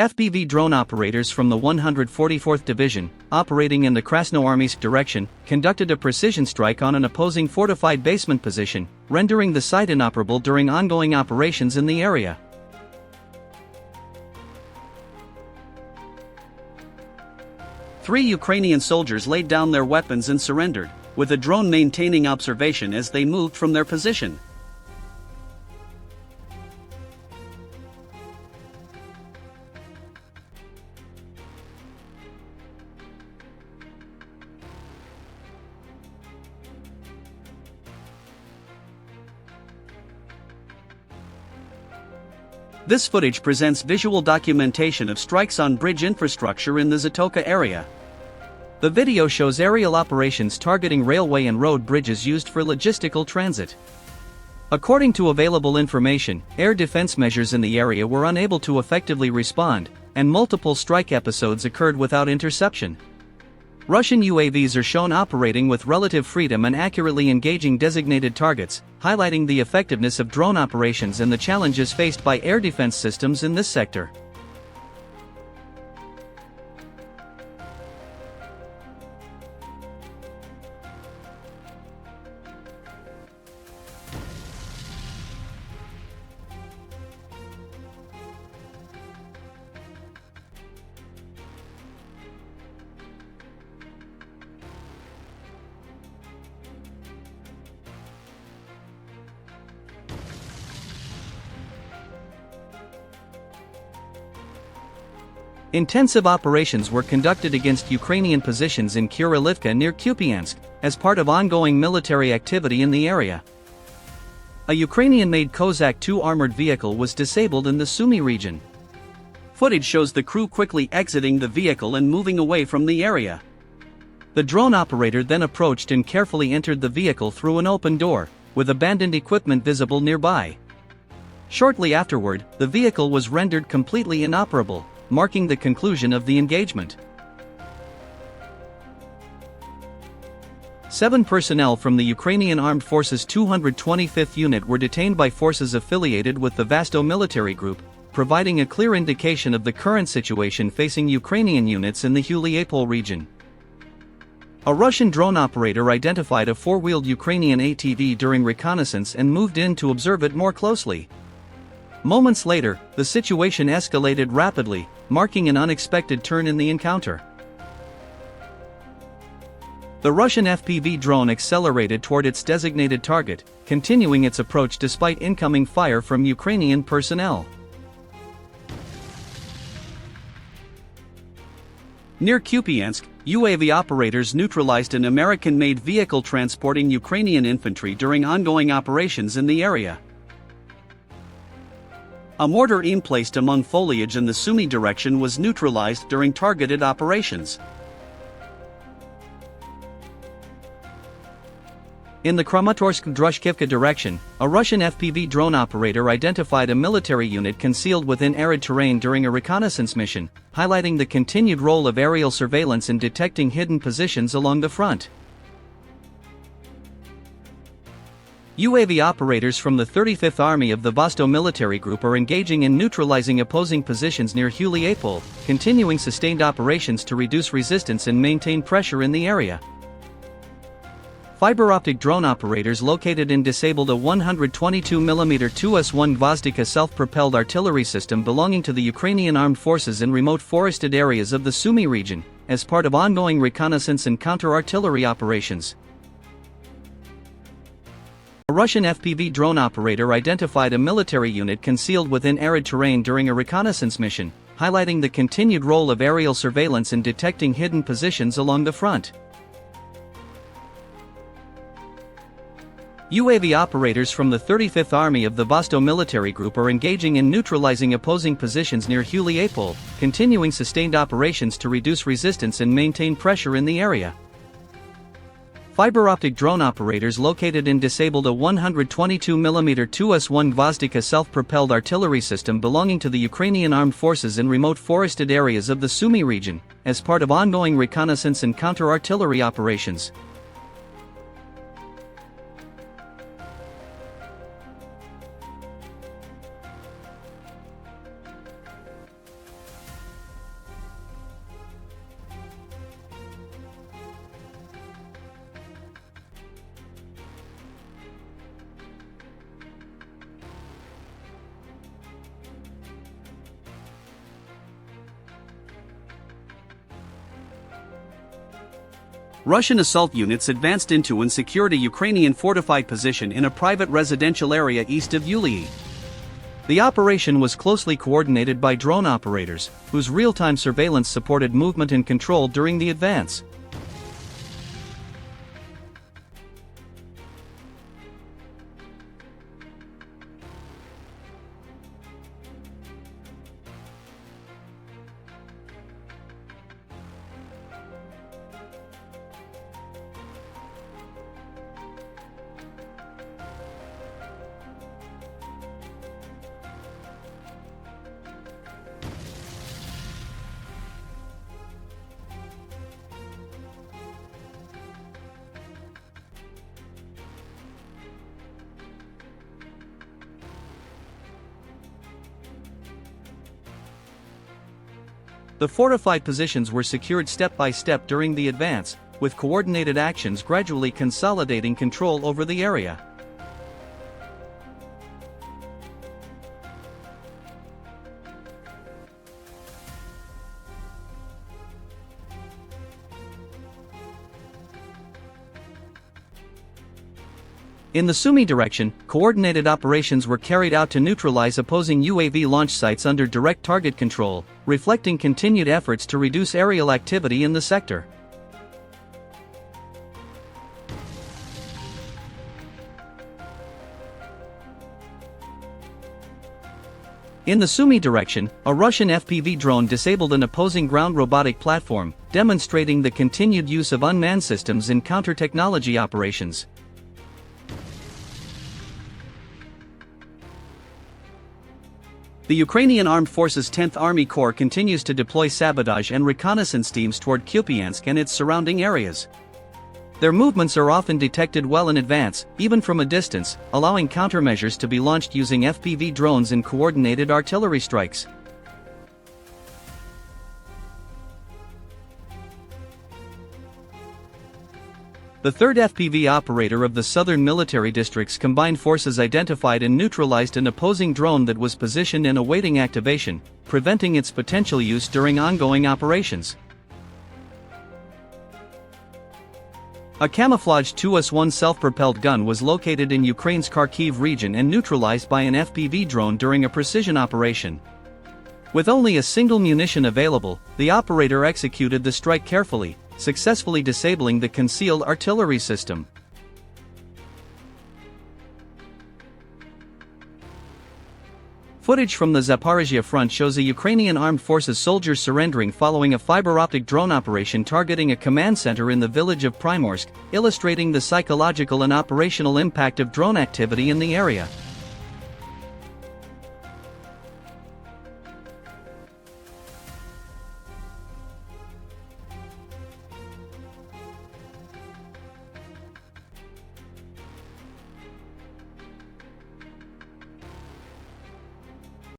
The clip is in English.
FPV drone operators from the 144th Division, operating in the Krasnoarmysk direction, conducted a precision strike on an opposing fortified basement position, rendering the site inoperable during ongoing operations in the area. Three Ukrainian soldiers laid down their weapons and surrendered, with a drone maintaining observation as they moved from their position. This footage presents visual documentation of strikes on bridge infrastructure in the Zatoka area. The video shows aerial operations targeting railway and road bridges used for logistical transit. According to available information, air defense measures in the area were unable to effectively respond, and multiple strike episodes occurred without interception. Russian UAVs are shown operating with relative freedom and accurately engaging designated targets, highlighting the effectiveness of drone operations and the challenges faced by air defense systems in this sector. Intensive operations were conducted against Ukrainian positions in Kirilivka near Kupiansk, as part of ongoing military activity in the area. A Ukrainian-made Kozak 2 armored vehicle was disabled in the Sumy region. Footage shows the crew quickly exiting the vehicle and moving away from the area. The drone operator then approached and carefully entered the vehicle through an open door, with abandoned equipment visible nearby. Shortly afterward, the vehicle was rendered completely inoperable, marking the conclusion of the engagement. 7 personnel from the Ukrainian Armed Forces 225th Unit were detained by forces affiliated with the Vasto military group, providing a clear indication of the current situation facing Ukrainian units in the Huliapol region. A Russian drone operator identified a 4-wheeled Ukrainian ATV during reconnaissance and moved in to observe it more closely. Moments later, the situation escalated rapidly, marking an unexpected turn in the encounter. The Russian FPV drone accelerated toward its designated target, continuing its approach despite incoming fire from Ukrainian personnel. Near Kupiansk, UAV operators neutralized an American-made vehicle transporting Ukrainian infantry during ongoing operations in the area. A mortar placed among foliage in the Sumy direction was neutralized during targeted operations. In the Kramatorsk-Drushkivka direction, a Russian FPV drone operator identified a military unit concealed within arid terrain during a reconnaissance mission, highlighting the continued role of aerial surveillance in detecting hidden positions along the front. UAV operators from the 35th Army of the Vasto military group are engaging in neutralizing opposing positions near Huliapol, continuing sustained operations to reduce resistance and maintain pressure in the area. Fiber optic drone operators located and disabled a 122mm 2S1 Gvozdika self-propelled artillery system belonging to the Ukrainian Armed Forces in remote forested areas of the Sumy region, as part of ongoing reconnaissance and counter-artillery operations. A Russian FPV drone operator identified a military unit concealed within arid terrain during a reconnaissance mission, highlighting the continued role of aerial surveillance in detecting hidden positions along the front. UAV operators from the 35th Army of the Vasto military group are engaging in neutralizing opposing positions near Huliapol, continuing sustained operations to reduce resistance and maintain pressure in the area. Fiber optic drone operators located and disabled a 122mm 2S1 Gvozdika self-propelled artillery system belonging to the Ukrainian Armed Forces in remote forested areas of the Sumy region, as part of ongoing reconnaissance and counter-artillery operations. Russian assault units advanced into and secured a Ukrainian fortified position in a private residential area east of Ulyi. The operation was closely coordinated by drone operators, whose real-time surveillance supported movement and control during the advance. The fortified positions were secured step by step during the advance, with coordinated actions gradually consolidating control over the area. In the Sumy direction, coordinated operations were carried out to neutralize opposing UAV launch sites under direct target control, reflecting continued efforts to reduce aerial activity in the sector. In the Sumy direction, a Russian FPV drone disabled an opposing ground robotic platform, demonstrating the continued use of unmanned systems in counter-technology operations. The Ukrainian Armed Forces 10th Army Corps continues to deploy sabotage and reconnaissance teams toward Kupiansk and its surrounding areas. Their movements are often detected well in advance, even from a distance, allowing countermeasures to be launched using FPV drones and coordinated artillery strikes. The 3rd FPV operator of the Southern Military District's combined forces identified and neutralized an opposing drone that was positioned and awaiting activation, preventing its potential use during ongoing operations. A camouflaged 2S1 self-propelled gun was located in Ukraine's Kharkiv region and neutralized by an FPV drone during a precision operation. With only a single munition available, the operator executed the strike carefully, successfully disabling the concealed artillery system. Footage from the Zaporizhia front shows a Ukrainian armed forces soldier surrendering following a fiber-optic drone operation targeting a command center in the village of Primorsk, illustrating the psychological and operational impact of drone activity in the area.